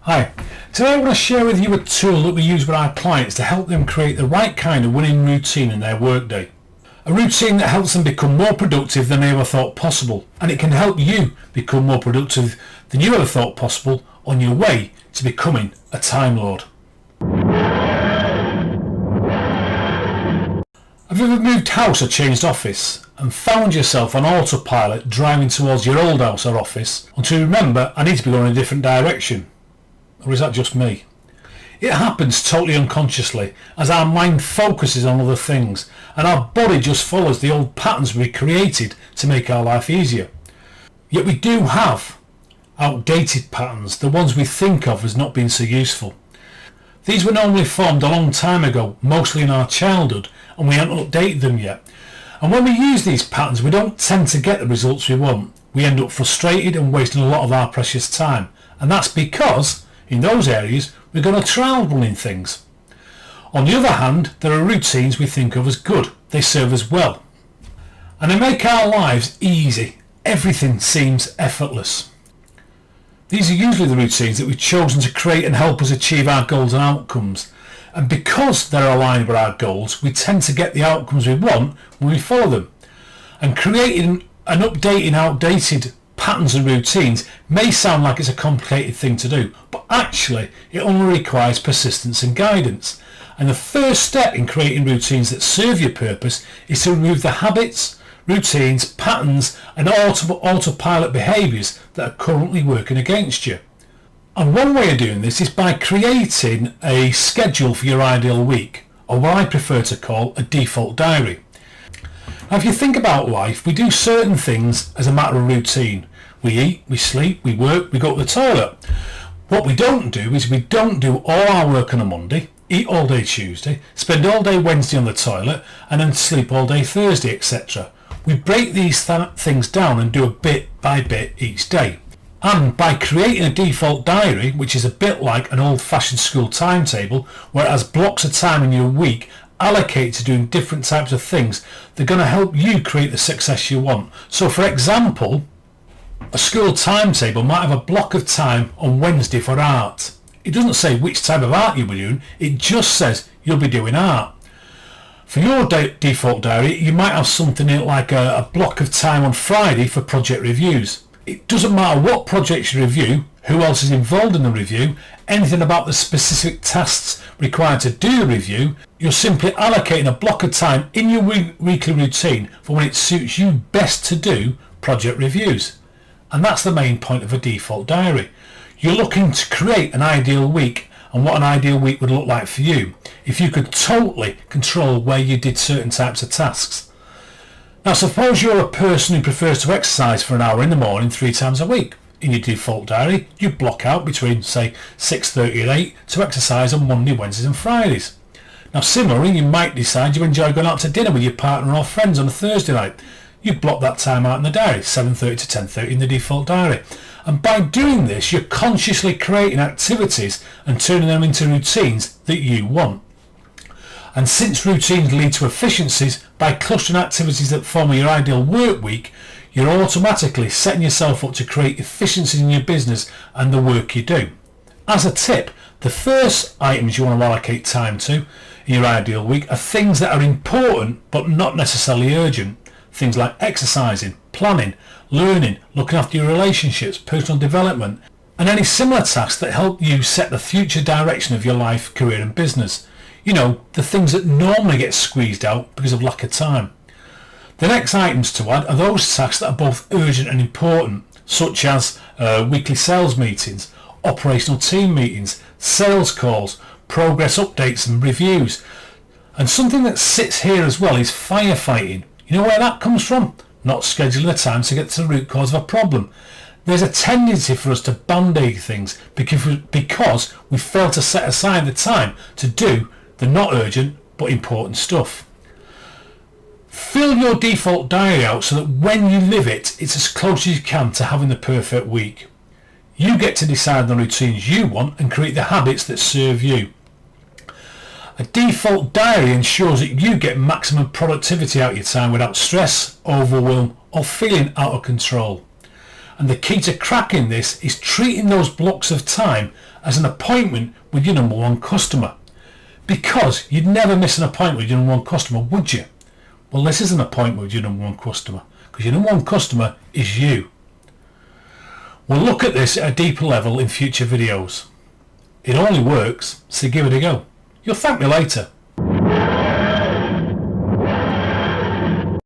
Hi, today I want to share with you a tool that we use with our clients to help them create the right kind of winning routine in their workday. A routine that helps them become more productive than they ever thought possible, and it can help you become more productive than you ever thought possible on your way to becoming a Time Lord. Have you ever moved house or changed office and found yourself on autopilot driving towards your old house or office until you remember, I need to be going in a different direction? Or is that just me? It happens totally unconsciously as our mind focuses on other things and our body just follows the old patterns we created to make our life easier. Yet we do have outdated patterns, the ones we think of as not being so useful. These were normally formed a long time ago, mostly in our childhood, and we haven't updated them yet. And when we use these patterns, we don't tend to get the results we want. We end up frustrated and wasting a lot of our precious time. And that's because in those areas we're going to trial running things. On the other hand, there are routines we think of as good. They serve us well. And they make our lives easy. Everything seems effortless. These are usually the routines that we've chosen to create and help us achieve our goals and outcomes. And because they're aligned with our goals, we tend to get the outcomes we want when we follow them. And creating and updating outdated patterns and routines may sound like it's a complicated thing to do, but actually it only requires persistence and guidance. And the first step in creating routines that serve your purpose is to remove the habits, routines, patterns and autopilot behaviours that are currently working against you. And one way of doing this is by creating a schedule for your ideal week, or what I prefer to call a default diary. Now, if you think about life, we do certain things as a matter of routine. We eat, we sleep, we work, we go to the toilet. What we don't do is we don't do all our work on a Monday, eat all day Tuesday, spend all day Wednesday on the toilet, and then sleep all day Thursday, etc. We break these things down and do a bit by bit each day. And by creating a default diary, which is a bit like an old-fashioned school timetable, where it has blocks of time in your week allocated to doing different types of things, they're going to help you create the success you want. So for example, a school timetable might have a block of time on Wednesday for art. It doesn't say which type of art you'll be doing, it just says you'll be doing art. For your default diary, you might have something in like a block of time on Friday for project reviews. It doesn't matter what projects you review, who else is involved in the review, anything about the specific tasks required to do the review. You're simply allocating a block of time in your weekly routine for when it suits you best to do project reviews. And that's the main point of a default diary. You're looking to create an ideal week and what an ideal week would look like for you if you could totally control where you did certain types of tasks. Now suppose you're a person who prefers to exercise for an hour in the morning 3 times a week. In your default diary, you block out between say 6:30 and 8 to exercise on Monday, Wednesdays and Fridays. Now similarly, you might decide you enjoy going out to dinner with your partner or friends on a Thursday night. You block that time out in the diary, 7:30 to 10:30 in the default diary. And by doing this, you're consciously creating activities and turning them into routines that you want. And since routines lead to efficiencies, by clustering activities that form your ideal work week, you're automatically setting yourself up to create efficiencies in your business and the work you do. As a tip, the first items you want to allocate time to in your ideal week are things that are important but not necessarily urgent. Things like exercising, planning, learning, looking after your relationships, personal development, and any similar tasks that help you set the future direction of your life, career and business. You know, the things that normally get squeezed out because of lack of time. The next items to add are those tasks that are both urgent and important, such as weekly sales meetings, operational team meetings, sales calls, progress updates and reviews. And something that sits here as well is firefighting. You know where that comes from? Not scheduling the time to get to the root cause of a problem. There's a tendency for us to band-aid things because we fail to set aside the time to do the not urgent but important stuff. Fill your default diary out so that when you live it, it's as close as you can to having the perfect week. You get to decide the routines you want and create the habits that serve you. A default diary ensures that you get maximum productivity out of your time without stress, overwhelm or feeling out of control. And the key to cracking this is treating those blocks of time as an appointment with your number one customer. Because you'd never miss an appointment with your number one customer, would you? Well, this is an appointment with your number one customer, because your number one customer is you. We'll look at this at a deeper level in future videos. It only works, so give it a go. You'll thank me later.